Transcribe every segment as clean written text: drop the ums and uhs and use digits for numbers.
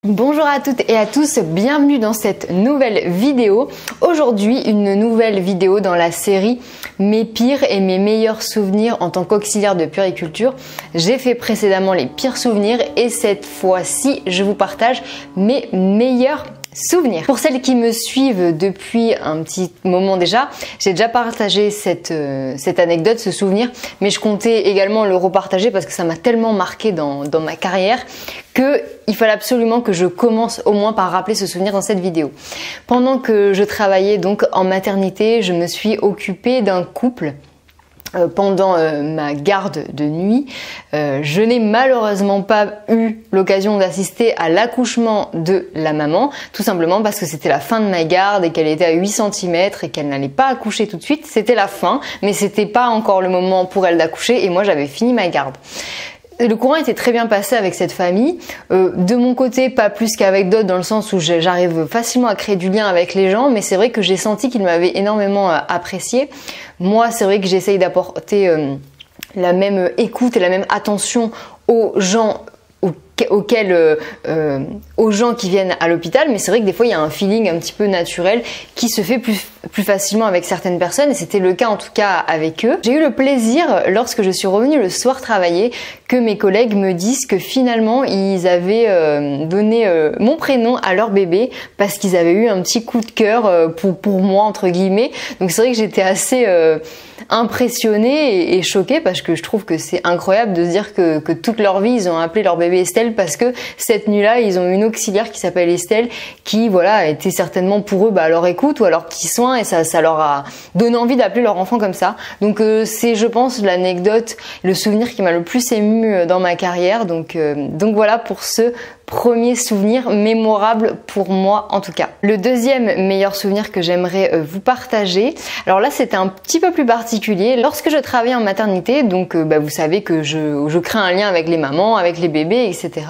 Bonjour à toutes et à tous, bienvenue dans cette nouvelle vidéo. Aujourd'hui, une nouvelle vidéo dans la série Mes pires et mes meilleurs souvenirs en tant qu'auxiliaire de puériculture. J'ai fait précédemment les pires souvenirs et cette fois-ci, je vous partage mes meilleurs souvenirs. Pour celles qui me suivent depuis un petit moment déjà, j'ai déjà partagé cette anecdote, ce souvenir, mais je comptais également le repartager parce que ça m'a tellement marqué dans ma carrière qu'il fallait absolument que je commence au moins par rappeler ce souvenir dans cette vidéo. Pendant que je travaillais donc en maternité, je me suis occupée d'un couple pendant ma garde de nuit. Je n'ai malheureusement pas eu l'occasion d'assister à l'accouchement de la maman, tout simplement parce que c'était la fin de ma garde et qu'elle était à 8 cm et qu'elle n'allait pas accoucher tout de suite. C'était la fin, mais c'était pas encore le moment pour elle d'accoucher et moi j'avais fini ma garde. Le courant était très bien passé avec cette famille. De mon côté, pas plus qu'avec d'autres, dans le sens où j'arrive facilement à créer du lien avec les gens, mais c'est vrai que j'ai senti qu'ils m'avaient énormément apprécié. Moi, c'est vrai que j'essaye d'apporter la même écoute et la même attention aux gens aux gens qui viennent à l'hôpital, mais c'est vrai que des fois il y a un feeling un petit peu naturel qui se fait plus facilement avec certaines personnes et c'était le cas en tout cas avec eux. J'ai eu le plaisir lorsque je suis revenue le soir travailler que mes collègues me disent que finalement ils avaient donné mon prénom à leur bébé parce qu'ils avaient eu un petit coup de cœur pour moi entre guillemets. Donc c'est vrai que j'étais assez impressionnée et choquée parce que je trouve que c'est incroyable de se dire que toute leur vie ils ont appelé leur bébé Estelle parce que cette nuit-là ils ont une auxiliaire qui s'appelle Estelle qui voilà était certainement pour eux à leur écoute ou à leur petit soin et ça leur a donné envie d'appeler leur enfant comme ça. Donc c'est je pense l'anecdote, le souvenir qui m'a le plus ému dans ma carrière. Donc voilà pour ce premier souvenir mémorable pour moi en tout cas. Le deuxième meilleur souvenir que j'aimerais vous partager, alors là c'était un petit peu plus particulier. Lorsque je travaillais en maternité, donc vous savez que je crée un lien avec les mamans, avec les bébés, etc.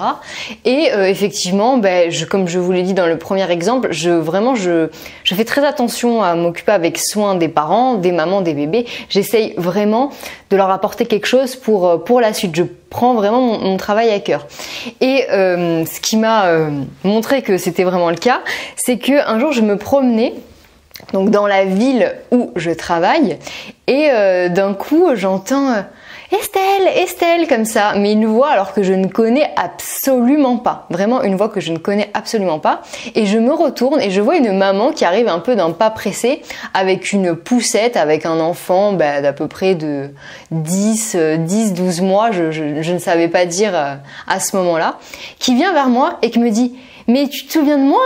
Et effectivement, comme je vous l'ai dit dans le premier exemple, je fais très attention à m'occuper avec soin des parents, des mamans, des bébés. J'essaye vraiment de leur apporter quelque chose pour la suite. Je prends vraiment mon travail à cœur. Et ce qui m'a montré que c'était vraiment le cas, c'est que un jour je me promenais donc dans la ville où je travaille et d'un coup j'entends Estelle comme ça, mais une voix alors que je ne connais absolument pas, vraiment une voix que je ne connais absolument pas, et je me retourne et je vois une maman qui arrive un peu d'un pas pressé avec une poussette, avec un enfant d'à peu près de 10-12 mois, je ne savais pas dire à ce moment-là, qui vient vers moi et qui me dit mais tu te souviens de moi,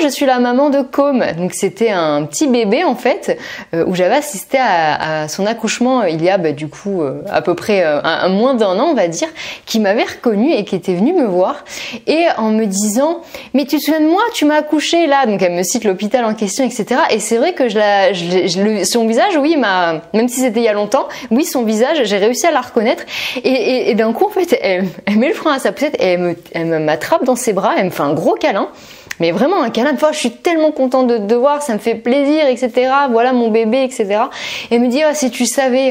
je suis la maman de Com. Donc c'était un petit bébé en fait, où j'avais assisté à son accouchement il y a du coup à peu près moins d'un an on va dire, qui m'avait reconnue et qui était venue me voir et en me disant mais tu te souviens de moi, tu m'as accouché là. Donc elle me cite l'hôpital en question, etc. Et c'est vrai que son visage, oui, même si c'était il y a longtemps, oui, son visage, j'ai réussi à la reconnaître et d'un coup en fait elle met le frein à sa poussette et elle m'attrape dans ses bras, elle me fait un gros câlin, mais vraiment un câlin de fois, je suis tellement contente de te voir, ça me fait plaisir, etc. Voilà mon bébé, etc. Et elle me dit si tu savais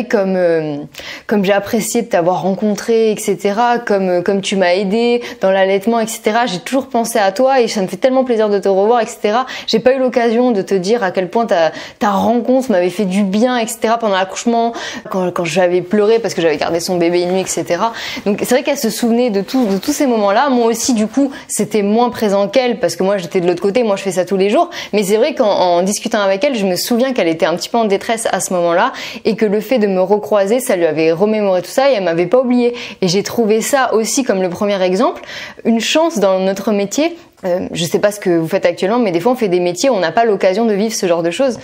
comme j'ai apprécié de t'avoir rencontré, etc. Comme tu m'as aidé dans l'allaitement, etc. J'ai toujours pensé à toi et ça me fait tellement plaisir de te revoir, etc. J'ai pas eu l'occasion de te dire à quel point ta rencontre m'avait fait du bien, etc. pendant l'accouchement, quand j'avais pleuré parce que j'avais gardé son bébé une nuit, etc. Donc c'est vrai qu'elle se souvenait de tous ces moments-là. Moi aussi, du coup, c'était moins présent qu'elle parce que moi j'étais de l'autre côté, moi je fais ça tous les jours, mais c'est vrai qu'en discutant avec elle, je me souviens qu'elle était un petit peu en détresse à ce moment-là et que le fait de me recroiser, ça lui avait remémoré tout ça et elle m'avait pas oublié. Et j'ai trouvé ça aussi, comme le premier exemple, une chance dans notre métier. Je sais pas ce que vous faites actuellement, mais des fois on fait des métiers où on n'a pas l'occasion de vivre ce genre de choses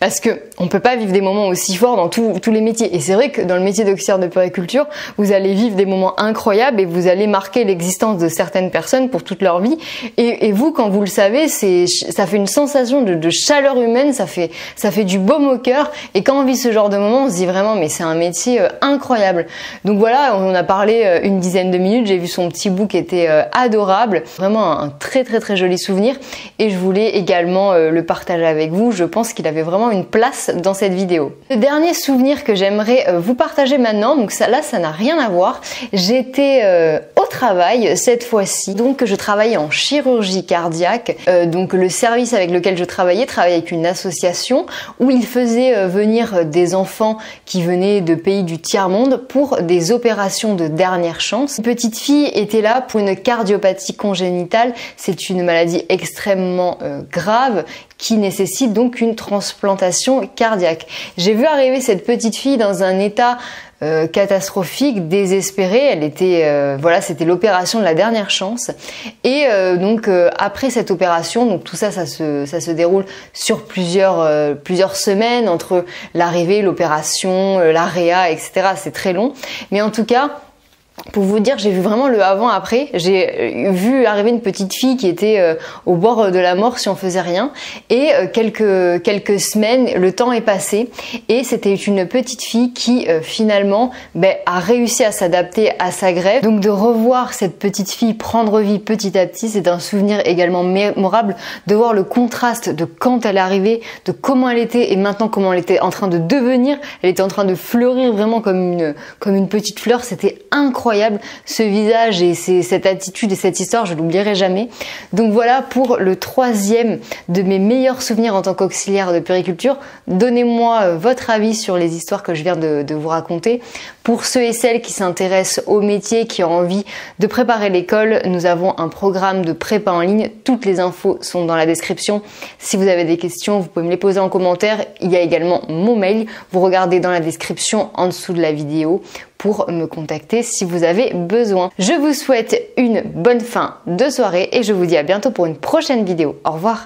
parce que on peut pas vivre des moments aussi forts dans tous les métiers. Et c'est vrai que dans le métier d'auxiliaire de puériculture, vous allez vivre des moments incroyables et vous allez marquer l'existence de certaines personnes pour toute leur vie. Et vous, quand vous le savez, ça fait une sensation de chaleur humaine, ça fait du baume au cœur. Et quand on vit ce genre de moment, on se dit vraiment mais c'est un métier incroyable. Donc voilà, on a parlé une dizaine de minutes. J'ai vu son petit bout qui était adorable, vraiment un très joli souvenir et je voulais également le partager avec vous. Je pense qu'il avait vraiment une place dans cette vidéo. Le dernier souvenir que j'aimerais vous partager maintenant, donc ça là ça n'a rien à voir. J'étais au travail cette fois-ci. Donc je travaillais en chirurgie cardiaque. Donc le service avec lequel je travaillais avec une association où ils faisaient venir des enfants qui venaient de pays du tiers-monde pour des opérations de dernière chance. Une petite fille était là pour une cardiopathie congénitale. C'est une maladie extrêmement grave qui nécessite donc une transplantation cardiaque. J'ai vu arriver cette petite fille dans un état catastrophique, désespérée. Elle était, voilà, c'était l'opération de la dernière chance. Et donc après cette opération, donc tout ça, ça se déroule sur plusieurs semaines entre l'arrivée, l'opération, la réa, etc. C'est très long. Mais en tout cas, pour vous dire, j'ai vu vraiment le avant-après. J'ai vu arriver une petite fille qui était au bord de la mort si on faisait rien. Et quelques semaines, le temps est passé. Et c'était une petite fille qui finalement a réussi à s'adapter à sa greffe. Donc de revoir cette petite fille prendre vie petit à petit, c'est un souvenir également mémorable. De voir le contraste de quand elle est arrivée, de comment elle était et maintenant comment elle était en train de devenir. Elle était en train de fleurir vraiment comme une petite fleur. C'était incroyable ce visage et cette attitude et cette histoire, je l'oublierai jamais. Donc voilà pour le troisième de mes meilleurs souvenirs en tant qu'auxiliaire de puériculture. Donnez-moi votre avis sur les histoires que je viens de vous raconter. Pour ceux et celles qui s'intéressent au métier, qui ont envie de préparer l'école, nous avons un programme de prépa en ligne. Toutes les infos sont dans la description. Si vous avez des questions, vous pouvez me les poser en commentaire. Il y a également mon mail. Vous regardez dans la description en dessous de la vidéo pour me contacter si vous avez besoin. Je vous souhaite une bonne fin de soirée et je vous dis à bientôt pour une prochaine vidéo. Au revoir.